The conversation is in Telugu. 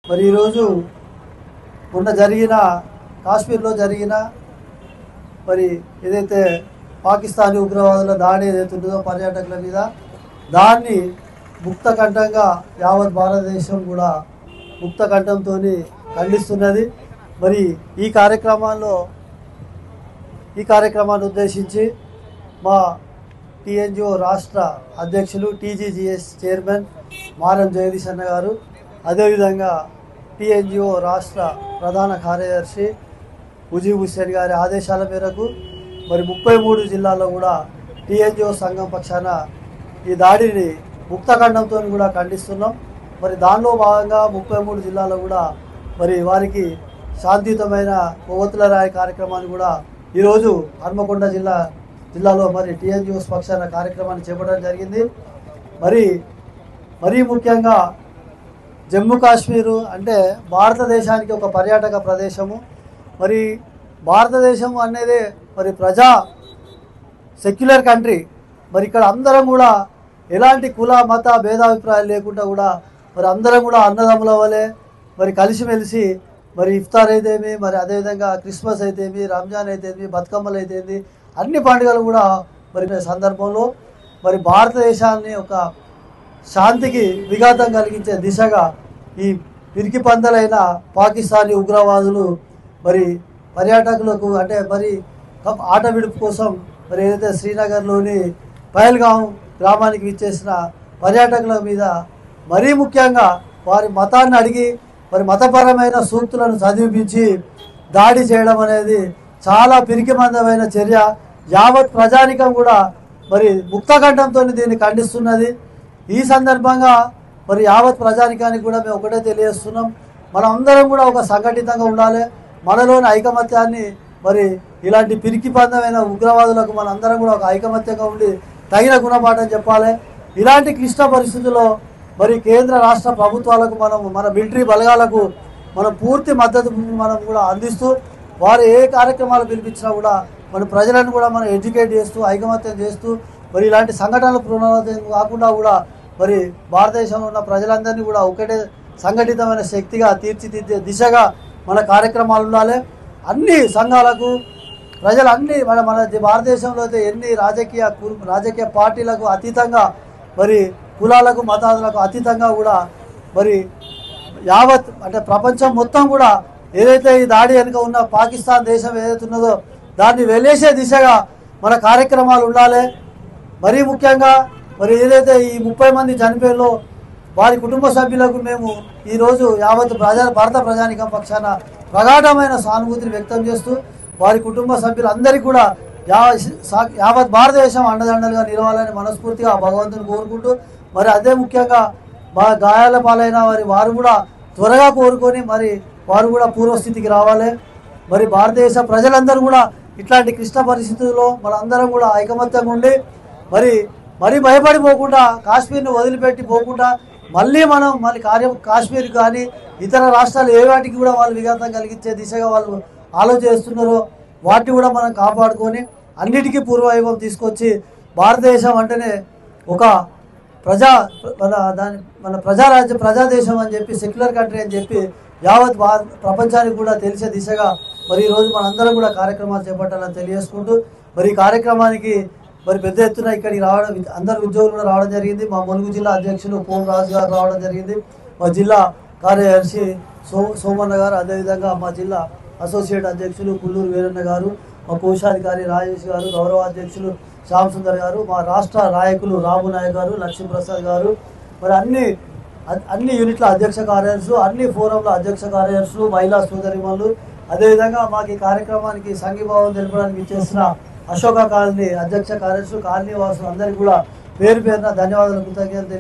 మరి ఈరోజు మొన్న జరిగిన కాశ్మీర్లో జరిగిన మరి ఏదైతే పాకిస్తానీ ఉగ్రవాదుల దాడి ఏదైతే ఉంటుందో పర్యాటకుల మీద దాన్ని ముక్తకంఠంగా యావత్ భారతదేశం కూడా ముక్తకంఠంతో ఖండిస్తున్నది. మరి ఈ కార్యక్రమాన్ని ఉద్దేశించి మా టీఎన్జిఓ రాష్ట్ర అధ్యక్షులు టీజీజీఎస్ చైర్మన్ మారం జగదీష్ అన్న గారు, అదేవిధంగా టీఎన్జిఓ రాష్ట్ర ప్రధాన కార్యదర్శి ముజీబ్ హుస్సేన్ గారి ఆదేశాల మేరకు మరి 33 జిల్లాల్లో కూడా టీఎన్జిఓ సంఘం పక్షాన ఈ దాడిని ముక్తఖండంతో కూడా ఖండిస్తున్నాం. మరి దానిలో భాగంగా 33 జిల్లాల్లో కూడా మరి వారికి శాంతియుతమైన కొవ్వొత్తుల రాయి కార్యక్రమాన్ని కూడా ఈరోజు హన్మకొండ జిల్లాలో మరి టీఎన్జిఓస్ పక్షాన కార్యక్రమాన్ని చేపట్టడం జరిగింది. మరీ ముఖ్యంగా జమ్మూ కాశ్మీరు అంటే భారతదేశానికి ఒక పర్యాటక ప్రదేశము. మరి భారతదేశం అనేది మరి సెక్యులర్ కంట్రీ. మరి ఇక్కడ అందరం కూడా ఎలాంటి కుల మత భేదాభిప్రాయాలు లేకుండా కూడా మరి అందరం కూడా అన్నదమ్ముల వలె మరి కలిసిమెలిసి మరి ఇఫ్తార్ అయితేమి, మరి అదేవిధంగా క్రిస్మస్ అయితేమి, రంజాన్ అయితేమి, బతుకమ్మలు అయితేమి, అన్ని పండుగలు కూడా మరి సందర్భంలో మరి భారతదేశాన్ని ఒక శాంతికి విఘాతం కలిగించే దిశగా ఈ పిరికి పందలైన పాకిస్తానీ ఉగ్రవాదులు మరి పర్యాటకులకు అంటే మరి ఆట విడుపు కోసం మరి ఏదైతే శ్రీనగర్లోని పహల్గాం గ్రామానికి విచ్చేసిన పర్యాటకుల మీద మరీ ముఖ్యంగా వారి మతాన్ని అడిగి మరి మతపరమైన సూక్తులను చదివించి దాడి చేయడం అనేది చాలా పిరికిమందమైన చర్య. యావత్ ప్రజానికం కూడా మరి ముక్తకంఠంతో దీన్ని ఖండిస్తున్నది. ఈ సందర్భంగా మరి యావత్ ప్రజానికానికి కూడా మేము ఒకటే తెలియజేస్తున్నాం, మనం అందరం కూడా ఒక సంఘటితంగా ఉండాలి. మనలోని ఐకమత్యాన్ని మరి ఇలాంటి పిరికిబంధమైన ఉగ్రవాదులకు మనందరం కూడా ఒక ఐకమత్యంగా ఉండి తగిన గుణపాఠం చెప్పాలి. ఇలాంటి క్లిష్ట పరిస్థితుల్లో మరి కేంద్ర రాష్ట్ర ప్రభుత్వాలకు మన మిలిటరీ బలగాలకు మనం పూర్తి మద్దతు మనం కూడా అందిస్తూ వారు ఏ కార్యక్రమాలు పిలిపించినా కూడా మన ప్రజలను కూడా మనం ఎడ్యుకేట్ చేస్తూ ఐకమత్యం చేస్తూ మరి ఇలాంటి సంఘటనలు పునరావృతం కాకుండా కూడా మరి భారతదేశంలో ఉన్న ప్రజలందరినీ కూడా ఒకటే సంఘటితమైన శక్తిగా తీర్చిదిద్దే దిశగా మన కార్యక్రమాలు ఉండాలి. అన్ని సంఘాలకు ప్రజలు మన భారతదేశంలో అయితే ఎన్ని రాజకీయ పార్టీలకు అతీతంగా మరి కులాలకు మతాలకు అతీతంగా కూడా మరి యావత్ అంటే ప్రపంచం మొత్తం కూడా ఏదైతే ఈ దాడి వెనుక ఉన్న పాకిస్తాన్ దేశం ఏదైతే ఉన్నదో దాన్ని వెలేసే దిశగా మన కార్యక్రమాలు ఉండాలి. మరీ ముఖ్యంగా మరి ఏదైతే ఈ 30 మంది చనిపోయారో వారి కుటుంబ సభ్యులకు మేము ఈరోజు యావత్ భారత ప్రజానికం పక్షాన ప్రగాఢమైన సానుభూతిని వ్యక్తం చేస్తూ వారి కుటుంబ సభ్యులందరికీ కూడా యావత్ భారతదేశం అండదండలుగా నిలవాలని మనస్ఫూర్తిగా భగవంతుని కోరుకుంటూ మరి అదే ముఖ్యంగా గాయాల పాలైన వారు కూడా త్వరగా కోరుకొని మరి వారు కూడా పూర్వస్థితికి రావాలి. మరి భారతదేశ ప్రజలందరూ కూడా ఇట్లాంటి క్లిష్ట పరిస్థితుల్లో మనందరం కూడా ఐకమత్యంగా ఉండి మరి భయపడిపోకుండా కాశ్మీర్ను వదిలిపెట్టి పోకుండా మళ్ళీ కాశ్మీర్ కానీ ఇతర రాష్ట్రాలు ఏ వాటికి కూడా వాళ్ళు విఘాతం కలిగించే దిశగా వాళ్ళు ఆలోచిస్తున్నారో వాటిని కూడా మనం కాపాడుకొని అన్నిటికీ పూర్వవైభవం తీసుకొచ్చి భారతదేశం అంటేనే ఒక ప్రజాదేశం అని చెప్పి సెక్యులర్ కంట్రీ అని చెప్పి యావత్ ప్రపంచానికి కూడా తెలిసే దిశగా మరి ఈరోజు మనందరం కూడా కార్యక్రమాలు చేపట్టాలని తెలియజేసుకుంటూ మరి ఈ కార్యక్రమానికి మరి పెద్ద ఎత్తున ఇక్కడికి రావడం అందరు ఉద్యోగులు కూడా రావడం జరిగింది. మా ములుగు జిల్లా అధ్యక్షులు పోం రాజు గారు రావడం జరిగింది. మా జిల్లా కార్యదర్శి సోమన్న గారు, అదేవిధంగా మా జిల్లా అసోసియేట్ అధ్యక్షులు కుల్లూరు వీరన్న గారు, మా కోశాధికారి రాజేష్ గారు, గౌరవ అధ్యక్షులు శ్యామ్ సుందర్ గారు, మా రాష్ట్ర నాయకులు రాము నాయక్ గారు, లక్ష్మీప్రసాద్ గారు, మరి అన్ని యూనిట్ల అధ్యక్ష కార్యదర్శులు, అన్ని ఫోరంల అధ్యక్ష కార్యదర్శులు, మహిళా సోదరిమణులు, అదేవిధంగా మాకు ఈ కార్యక్రమానికి సంఘీభావం తెలపడానికి ఇచ్చేసిన అశోక కాలనీ అధ్యక్ష కార్యదర్శులు, కాలనీ వాసులు అందరికీ కూడా పేరు పేరున ధన్యవాదాలు, కృతజ్ఞతలు.